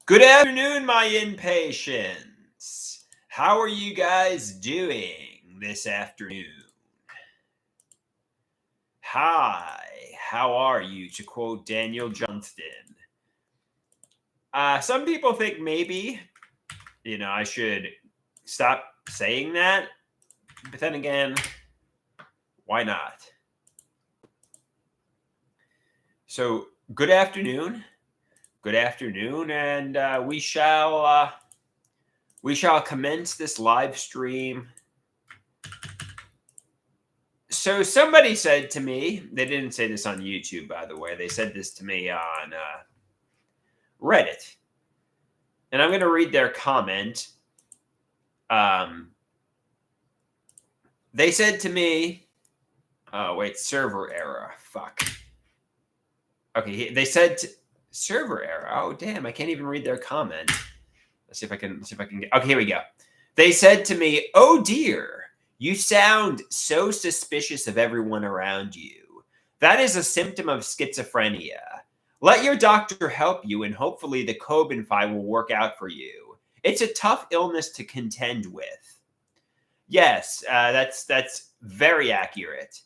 Good afternoon, my impatients. How are you guys doing this afternoon? Hi, how are you? To quote Daniel Johnston. Some people think maybe, I should stop saying that. But then again, why not? So, good afternoon. Good afternoon, and we shall commence this live stream. So somebody said to me, they didn't say this on YouTube, by the way. They said this to me on Reddit, and I'm going to read their comment. Um, they said to me, "Oh wait, server error. Fuck." Okay, they said server error. Oh damn, I can't even read their comment. Let's see if I can. Get. Okay, here we go. They said to me, "Oh dear, you sound so suspicious of everyone around you. That is a symptom of schizophrenia. Let your doctor help you, and hopefully the Cobenphi will work out for you. It's a tough illness to contend with." Yes, that's very accurate.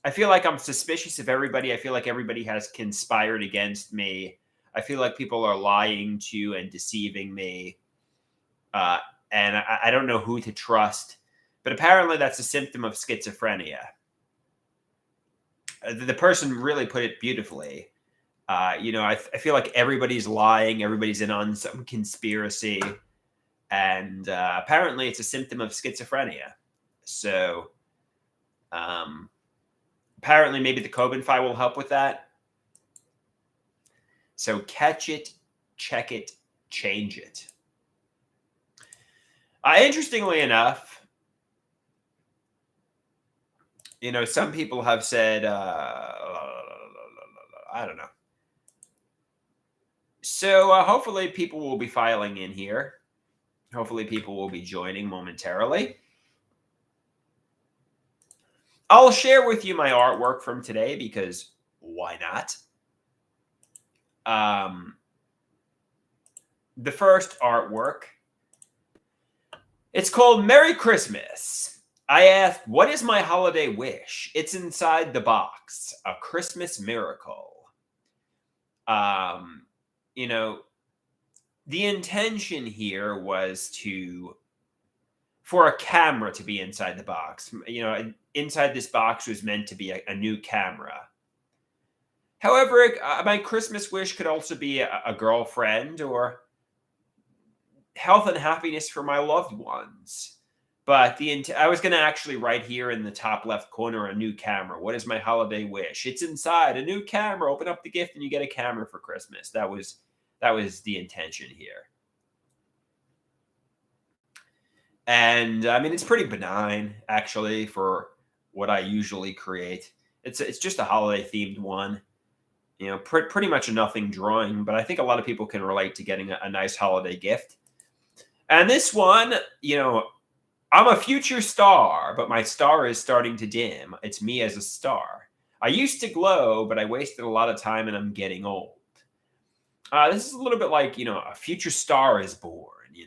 I feel like I'm suspicious of everybody. I feel like everybody has conspired against me. I feel like people are lying to and deceiving me. Uh, and I don't know who to trust. But apparently, that's a symptom of schizophrenia. The person really put it beautifully. I feel like everybody's lying, everybody's in on some conspiracy, and apparently, it's a symptom of schizophrenia. So, apparently, maybe the Cobenphi will help with that. So, catch it, check it, change it. Interestingly enough, some people have said, I don't know. So hopefully people will be filing in here. Hopefully people will be joining momentarily. I'll share with you my artwork from today because why not? The first artwork, it's called Merry Christmas. I asked, what is my holiday wish? It's inside the box, a Christmas miracle. The intention here was for a camera to be inside the box. Inside this box was meant to be a new camera. However, my Christmas wish could also be a girlfriend or health and happiness for my loved ones. But I was going to actually write here in the top left corner, a new camera. What is my holiday wish? It's inside, a new camera. Open up the gift and you get a camera for Christmas. That was the intention here. And I mean, it's pretty benign, actually, for what I usually create. It's just a holiday themed one. Pretty much a nothing drawing, but I think a lot of people can relate to getting a nice holiday gift. And this one, I'm a future star, but my star is starting to dim. It's me as a star. I used to glow, but I wasted a lot of time and I'm getting old. This is a little bit like, a future star is born,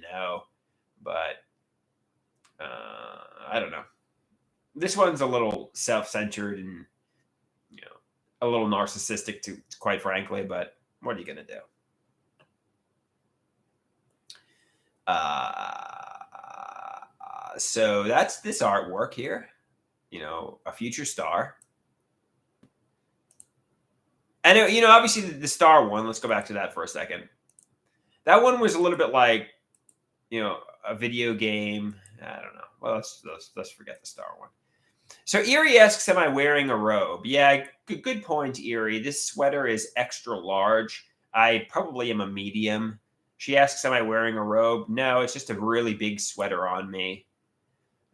but I don't know. This one's a little self-centered and, a little narcissistic, to quite frankly, but what are you going to do? So that's this artwork here, a future star. And, obviously the star one, let's go back to that for a second. That one was a little bit like, a video game. I don't know. Well, let's forget the star one. So Erie asks, am I wearing a robe? Yeah, good point, Erie. This sweater is extra large. I probably am a medium. She asks, am I wearing a robe? No, it's just a really big sweater on me.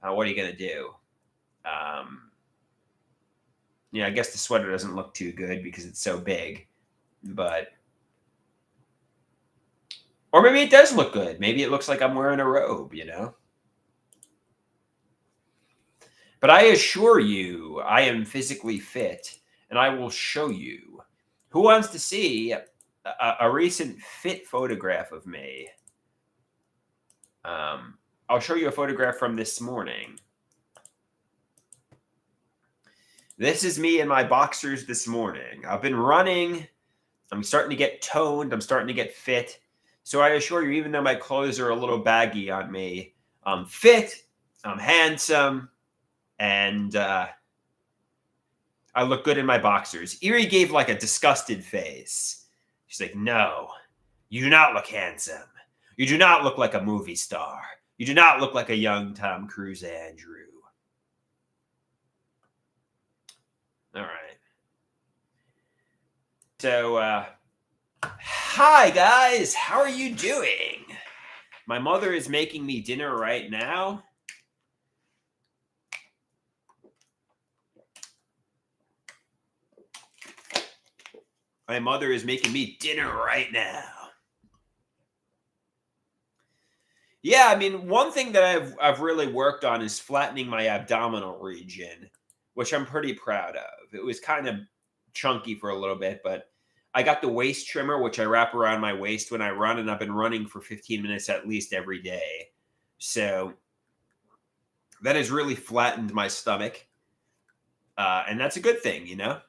What are you going to do? I guess the sweater doesn't look too good because it's so big. Or maybe it does look good. Maybe it looks like I'm wearing a robe, But I assure you, I am physically fit, and I will show you. Who wants to see a recent fit photograph of me. I'll show you a photograph from this morning. This is me in my boxers this morning. I've been running. I'm starting to get toned. I'm starting to get fit. So I assure you, even though my clothes are a little baggy on me, I'm fit, I'm handsome, and I look good in my boxers. Erie gave like a disgusted face. She's like, no, you do not look handsome. You do not look like a movie star. You do not look like a young Tom Cruise, Andrew. All right. So, hi guys, how are you doing? My mother is making me dinner right now. My mother is making me dinner right now. Yeah, I mean, one thing that I've really worked on is flattening my abdominal region, which I'm pretty proud of. It was kind of chunky for a little bit, but I got the waist trimmer, which I wrap around my waist when I run, and I've been running for 15 minutes at least every day. So that has really flattened my stomach. And that's a good thing, you know?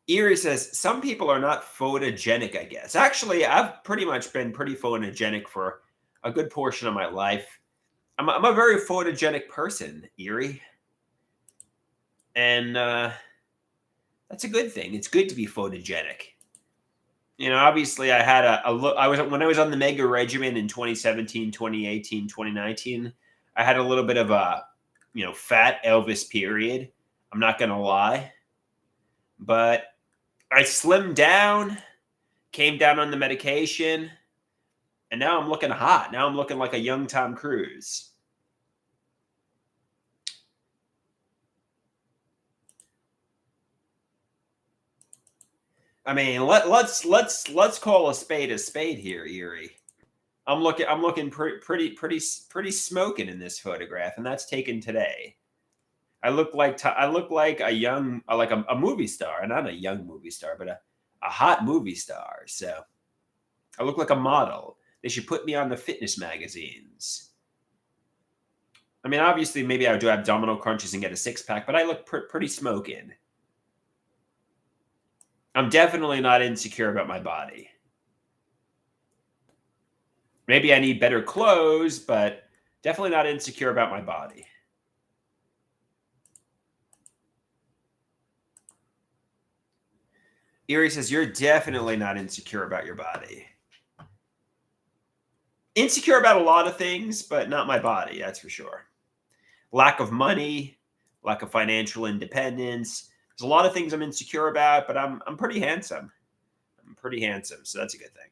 Erie says, some people are not photogenic, I guess. Actually, I've pretty much been pretty photogenic for a good portion of my life. I'm a very photogenic person, Erie. And that's a good thing. It's good to be photogenic. You know, obviously I had a look. When I was on the mega regimen in 2017, 2018, 2019, I had a little bit of a, fat Elvis period. I'm not going to lie. But I slimmed down, came down on the medication, and now I'm looking hot. Now I'm looking like a young Tom Cruise. I mean, let's call a spade here, Erie. I'm looking pretty smoking in this photograph, and that's taken today. I look like a young, like a movie star, and not a young movie star, but a hot movie star. So I look like a model. They should put me on the fitness magazines. I mean, obviously, maybe I would do abdominal crunches and get a six pack, but I look pretty smoking. I'm definitely not insecure about my body. Maybe I need better clothes, but definitely not insecure about my body. Erie says, you're definitely not insecure about your body. Insecure about a lot of things, but not my body, that's for sure. Lack of money, lack of financial independence. There's a lot of things I'm insecure about, but I'm pretty handsome. I'm pretty handsome, so that's a good thing.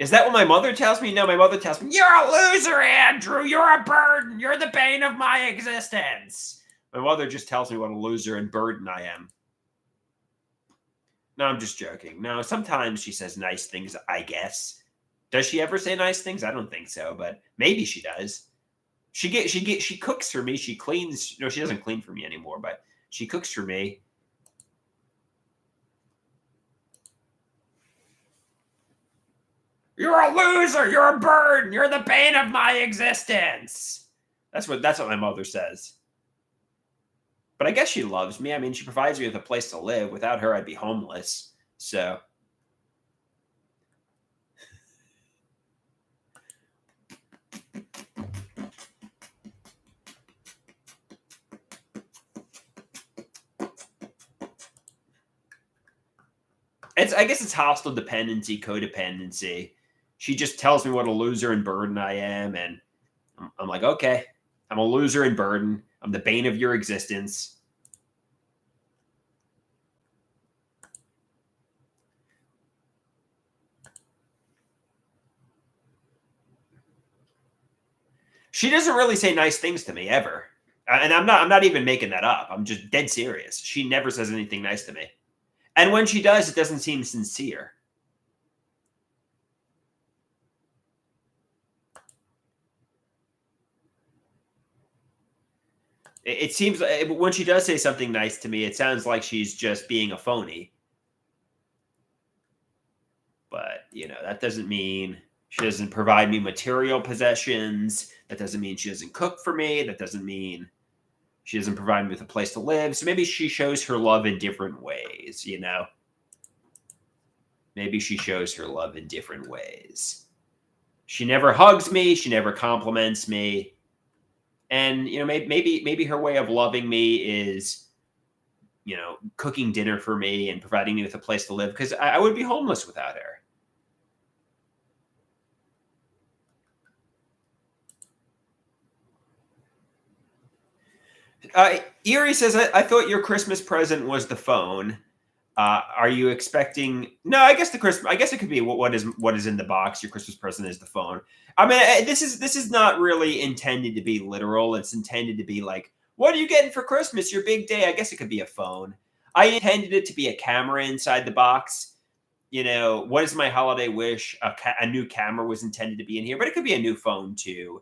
Is that what my mother tells me? No, my mother tells me, you're a loser, Andrew. You're a burden. You're the bane of my existence. My mother just tells me what a loser and burden I am. No, I'm just joking. No, sometimes she says nice things, I guess. Does she ever say nice things? I don't think so, but maybe she does. She cooks for me. She cleans. No, she doesn't clean for me anymore, but she cooks for me. You're a loser. You're a burden. You're the bane of my existence. That's what my mother says. But I guess she loves me. I mean, she provides me with a place to live. Without her, I'd be homeless. So. I guess it's hostile dependency, codependency. She just tells me what a loser and burden I am, and I'm like, okay, I'm a loser and burden. I'm the bane of your existence. She doesn't really say nice things to me ever. And I'm not even making that up. I'm just dead serious. She never says anything nice to me. And when she does, it doesn't seem sincere. It seems like when she does say something nice to me, it sounds like she's just being a phony. But, that doesn't mean she doesn't provide me material possessions. That doesn't mean she doesn't cook for me. That doesn't mean she doesn't provide me with a place to live. So maybe she shows her love in different ways. Maybe she shows her love in different ways. She never hugs me. She never compliments me. And, maybe her way of loving me is, cooking dinner for me and providing me with a place to live, because I would be homeless without her. Erie says, I thought your Christmas present was the phone. Are you expecting? No, I guess I guess it could be what is in the box. Your Christmas present is the phone. I mean, this is not really intended to be literal. It's intended to be like, what are you getting for Christmas? Your big day. I guess it could be a phone. I intended it to be a camera inside the box. What is my holiday wish? A new camera was intended to be in here, but it could be a new phone too.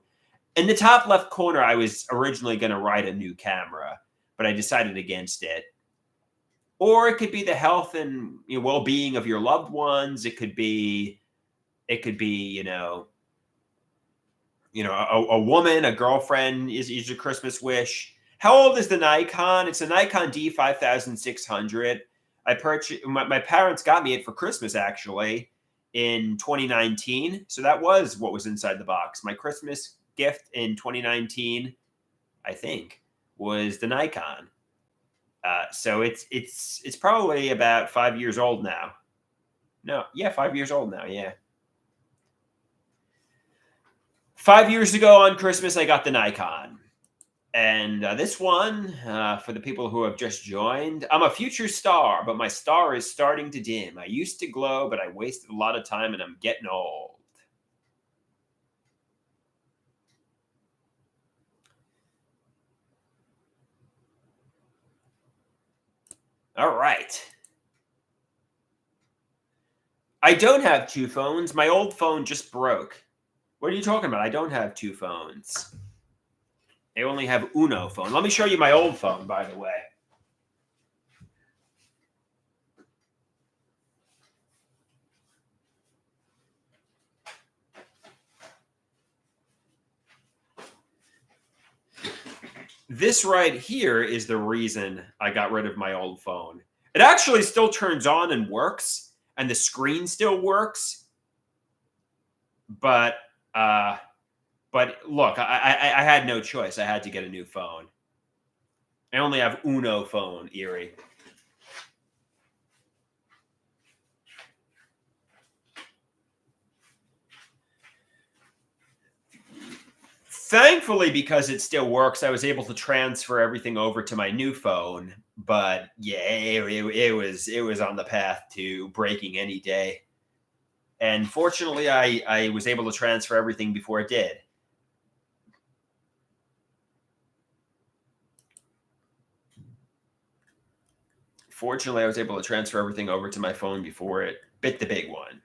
In the top left corner, I was originally going to write a new camera, but I decided against it. Or it could be the health and well-being of your loved ones. It could be, a woman, a girlfriend is your Christmas wish. How old is the Nikon? It's a Nikon D5600. I purchased. My parents got me it for Christmas actually in 2019. So that was what was inside the box. My Christmas gift in 2019, I think, was the Nikon. So it's probably about 5 years old now. No, yeah, 5 years old now. Yeah, 5 years ago on Christmas, I got the Nikon, and this one for the people who have just joined, I'm a future star, but my star is starting to dim. I used to glow, but I wasted a lot of time, and I'm getting old. All right. I don't have two phones. My old phone just broke. What are you talking about? I don't have two phones. I only have Uno phone. Let me show you my old phone, by the way. This right here is the reason I got rid of my old phone. It actually still turns on and works, and the screen still works. But look, I had no choice. I had to get a new phone. I only have Uno phone, Erie. Thankfully, because it still works, I was able to transfer everything over to my new phone. But yeah, it was on the path to breaking any day. And fortunately, I was able to transfer everything before it did. Fortunately, I was able to transfer everything over to my phone before it bit the big one.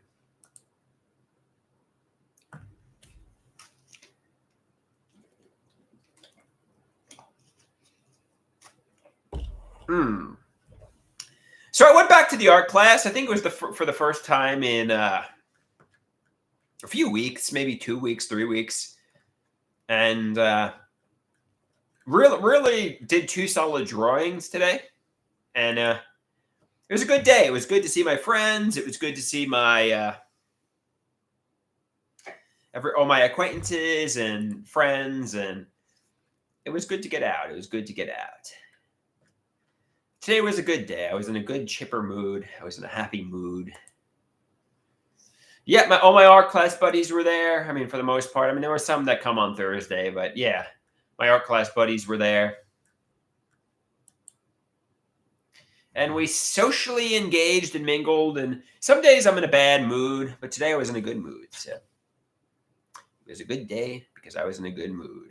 So I went back to the art class. I think it was for the first time in a few weeks, maybe 2 weeks, 3 weeks, and really did two solid drawings today. And it was a good day. It was good to see my friends. It was good to see my all my acquaintances and friends, and it was good to get out. It was good to get out. Today was a good day. I was in a good chipper mood. I was in a happy mood. Yeah, all my art class buddies were there. I mean, for the most part. I mean, there were some that come on Thursday, but yeah, my art class buddies were there. And we socially engaged and mingled. And some days I'm in a bad mood, but today I was in a good mood. So it was a good day because I was in a good mood.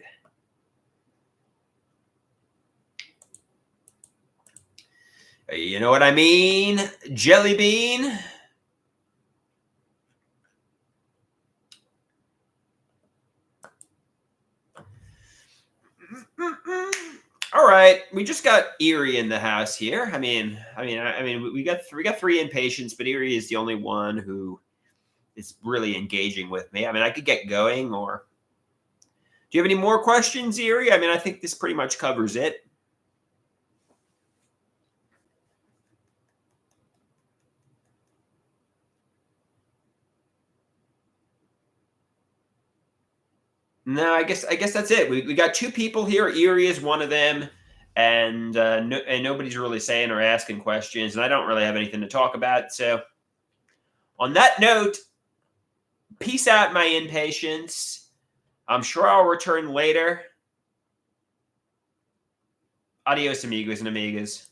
You know what I mean? Jelly bean. All right, we just got Erie in the house here. We got three inpatients, but Erie is the only one who is really engaging with me. I mean, I could get going, or do you have any more questions, Erie? I mean, I think this pretty much covers it. No, I guess that's it. We got two people here. Erie is one of them, and nobody's really saying or asking questions, and I don't really have anything to talk about. So, on that note, peace out, my inpatients. I'm sure I'll return later. Adios, amigos and amigas.